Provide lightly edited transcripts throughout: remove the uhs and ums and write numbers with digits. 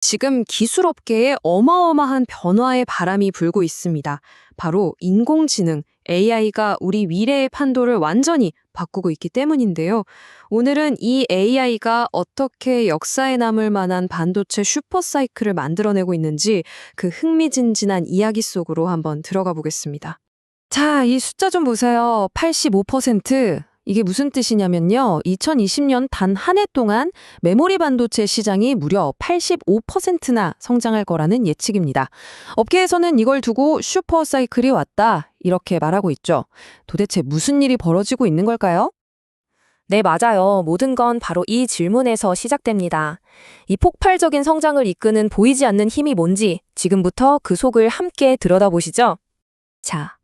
지금 기술업계에 어마어마한 변화의 바람이 불고 있습니다. 바로 인공지능, AI가 우리 미래의 판도를 완전히 바꾸고 있기 때문인데요. 오늘은 이 AI가 어떻게 역사에 남을 만한 반도체 슈퍼사이클을 만들어내고 있는지 그 흥미진진한 이야기 속으로 한번 들어가 보겠습니다. 자, 이 숫자 좀 보세요. 85%. 이게 무슨 뜻이냐면요. 2020년 단 한 해 동안 메모리 반도체 시장이 무려 85%나 성장할 거라는 예측입니다. 업계에서는 이걸 두고 슈퍼 사이클이 왔다, 이렇게 말하고 있죠. 도대체 무슨 일이 벌어지고 있는 걸까요? 네, 맞아요. 모든 건 바로 이 질문에서 시작됩니다. 이 폭발적인 성장을 이끄는 보이지 않는 힘이 뭔지 지금부터 그 속을 함께 들여다보시죠. 자,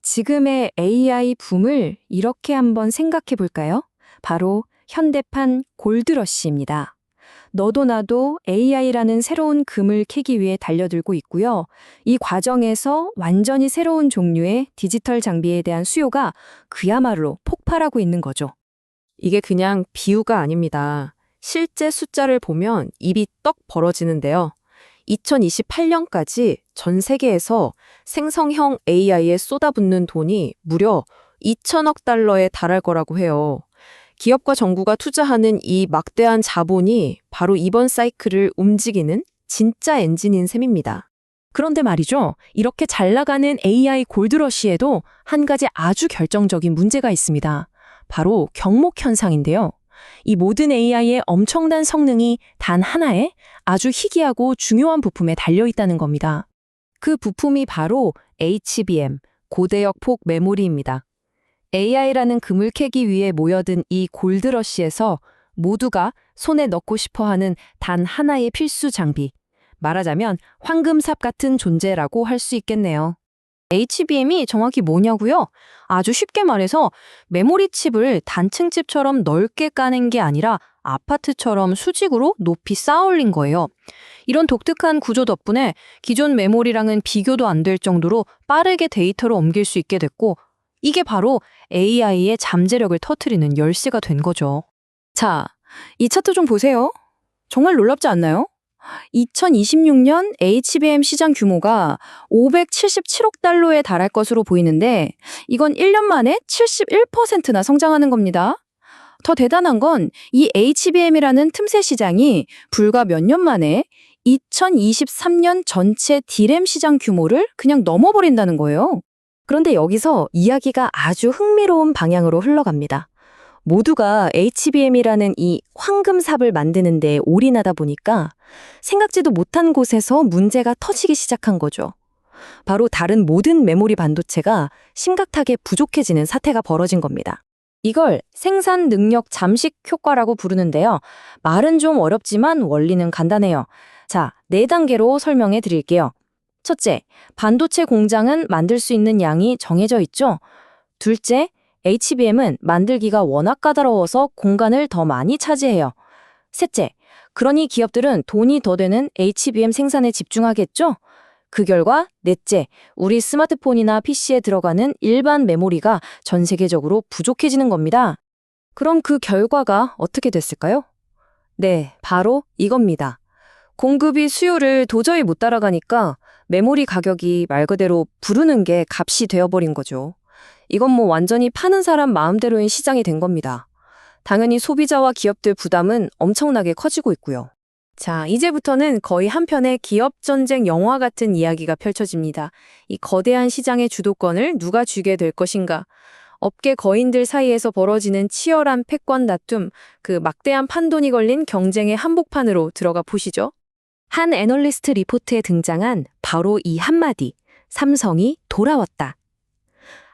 지금의 AI 붐을 이렇게 한번 생각해 볼까요? 바로 현대판 골드러시입니다. 너도 나도 AI라는 새로운 금을 캐기 위해 달려들고 있고요. 이 과정에서 완전히 새로운 종류의 디지털 장비에 대한 수요가 그야말로 폭발하고 있는 거죠. 이게 그냥 비유가 아닙니다. 실제 숫자를 보면 입이 떡 벌어지는데요. 2028년까지 전 세계에서 생성형 AI에 쏟아붓는 돈이 무려 2천억 달러에 달할 거라고 해요. 기업과 정부가 투자하는 이 막대한 자본이 바로 이번 사이클을 움직이는 진짜 엔진인 셈입니다. 그런데 말이죠. 이렇게 잘 나가는 AI 골드러시에도 한 가지 아주 결정적인 문제가 있습니다. 바로 경목 현상인데요. 이 모든 AI의 엄청난 성능이 단 하나의 아주 희귀하고 중요한 부품에 달려있다는 겁니다. 그 부품이 바로 HBM, 고대역 폭 메모리입니다. AI라는 금을 캐기 위해 모여든 이 골드러시에서 모두가 손에 넣고 싶어하는 단 하나의 필수 장비, 말하자면 황금삽 같은 존재라고 할 수 있겠네요. HBM이 정확히 뭐냐고요? 아주 쉽게 말해서 메모리 칩을 단층 칩처럼 넓게 까는 게 아니라 아파트처럼 수직으로 높이 쌓아올린 거예요. 이런 독특한 구조 덕분에 기존 메모리랑은 비교도 안 될 정도로 빠르게 데이터를 옮길 수 있게 됐고, 이게 바로 AI의 잠재력을 터뜨리는 열쇠가 된 거죠. 자, 이 차트 좀 보세요. 정말 놀랍지 않나요? 2026년 HBM 시장 규모가 577억 달러에 달할 것으로 보이는데, 이건 1년 만에 71%나 성장하는 겁니다. 더 대단한 건 이 HBM이라는 틈새 시장이 불과 몇 년 만에 2023년 전체 D램 시장 규모를 그냥 넘어버린다는 거예요. 그런데 여기서 이야기가 아주 흥미로운 방향으로 흘러갑니다. 모두가 HBM이라는 이 황금삽을 만드는 데 올인하다 보니까 생각지도 못한 곳에서 문제가 터지기 시작한 거죠. 바로 다른 모든 메모리 반도체가 심각하게 부족해지는 사태가 벌어진 겁니다. 이걸 생산 능력 잠식 효과라고 부르는데요. 말은 좀 어렵지만 원리는 간단해요. 자, 4단계로 설명해 드릴게요. 첫째, 반도체 공장은 만들 수 있는 양이 정해져 있죠. 둘째, HBM은 만들기가 워낙 까다로워서 공간을 더 많이 차지해요. 셋째, 그러니 기업들은 돈이 더 되는 HBM 생산에 집중하겠죠? 그 결과 넷째, 우리 스마트폰이나 PC에 들어가는 일반 메모리가 전 세계적으로 부족해지는 겁니다. 그럼 그 결과가 어떻게 됐을까요? 네, 바로 이겁니다. 공급이 수요를 도저히 못 따라가니까 메모리 가격이 말 그대로 부르는 게 값이 되어버린 거죠. 이건 뭐 완전히 파는 사람 마음대로인 시장이 된 겁니다. 당연히 소비자와 기업들 부담은 엄청나게 커지고 있고요. 자, 이제부터는 거의 한편의 기업 전쟁 영화 같은 이야기가 펼쳐집니다. 이 거대한 시장의 주도권을 누가 쥐게 될 것인가? 업계 거인들 사이에서 벌어지는 치열한 패권 다툼, 그 막대한 판돈이 걸린 경쟁의 한복판으로 들어가 보시죠. 한 애널리스트 리포트에 등장한 바로 이 한마디, 삼성이 돌아왔다.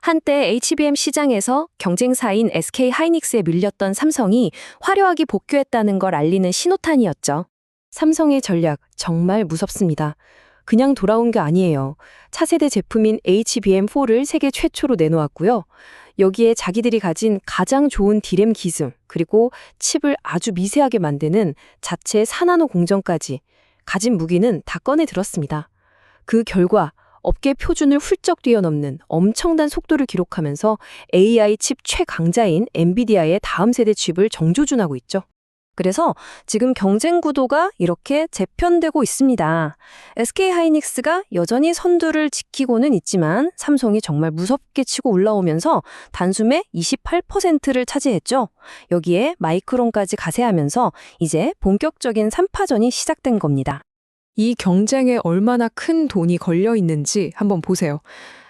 한때 HBM 시장에서 경쟁사인 SK 하이닉스에 밀렸던 삼성이 화려하게 복귀했다는 걸 알리는 신호탄이었죠. 삼성의 전략 정말 무섭습니다. 그냥 돌아온 게 아니에요. 차세대 제품인 HBM4를 세계 최초로 내놓았고요. 여기에 자기들이 가진 가장 좋은 D램 기술, 그리고 칩을 아주 미세하게 만드는 자체 4나노 공정까지 가진 무기는 다 꺼내 들었습니다. 그 결과 업계 표준을 훌쩍 뛰어넘는 엄청난 속도를 기록하면서 AI 칩 최강자인 엔비디아의 다음 세대 칩을 정조준하고 있죠. 그래서 지금 경쟁 구도가 이렇게 재편되고 있습니다. SK하이닉스가 여전히 선두를 지키고는 있지만 삼성이 정말 무섭게 치고 올라오면서 단숨에 28%를 차지했죠. 여기에 마이크론까지 가세하면서 이제 본격적인 3파전이 시작된 겁니다. 이 경쟁에 얼마나 큰 돈이 걸려 있는지 한번 보세요.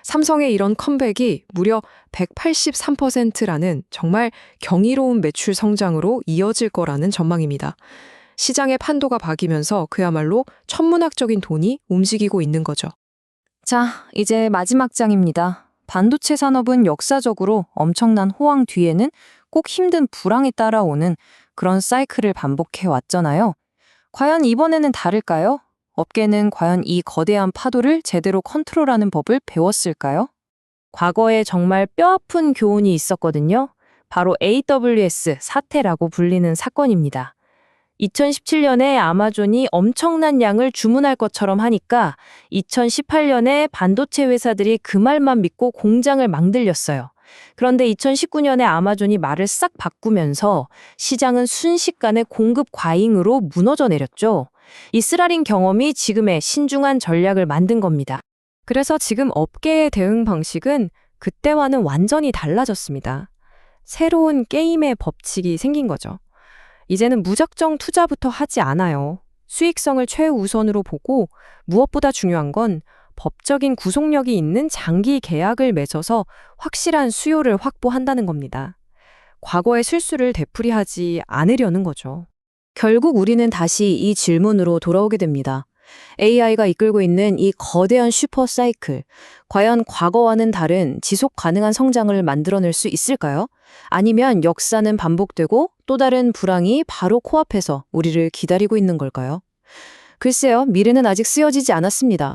삼성의 이런 컴백이 무려 183%라는 정말 경이로운 매출 성장으로 이어질 거라는 전망입니다. 시장의 판도가 바뀌면서 그야말로 천문학적인 돈이 움직이고 있는 거죠. 자, 이제 마지막 장입니다. 반도체 산업은 역사적으로 엄청난 호황 뒤에는 꼭 힘든 불황이 따라오는 그런 사이클을 반복해 왔잖아요. 과연 이번에는 다를까요? 업계는 과연 이 거대한 파도를 제대로 컨트롤하는 법을 배웠을까요? 과거에 정말 뼈아픈 교훈이 있었거든요. 바로 AWS 사태라고 불리는 사건입니다. 2017년에 아마존이 엄청난 양을 주문할 것처럼 하니까 2018년에 반도체 회사들이 그 말만 믿고 공장을 망들였어요. 그런데 2019년에 아마존이 말을 싹 바꾸면서 시장은 순식간에 공급 과잉으로 무너져 내렸죠. 이 쓰라린 경험이 지금의 신중한 전략을 만든 겁니다. 그래서 지금 업계의 대응 방식은 그때와는 완전히 달라졌습니다. 새로운 게임의 법칙이 생긴 거죠. 이제는 무작정 투자부터 하지 않아요. 수익성을 최우선으로 보고 무엇보다 중요한 건 법적인 구속력이 있는 장기 계약을 맺어서 확실한 수요를 확보한다는 겁니다. 과거의 실수를 되풀이하지 않으려는 거죠. 결국 우리는 다시 이 질문으로 돌아오게 됩니다. AI가 이끌고 있는 이 거대한 슈퍼 사이클, 과연 과거와는 다른 지속 가능한 성장을 만들어낼 수 있을까요? 아니면 역사는 반복되고 또 다른 불황이 바로 코앞에서 우리를 기다리고 있는 걸까요? 글쎄요, 미래는 아직 쓰여지지 않았습니다.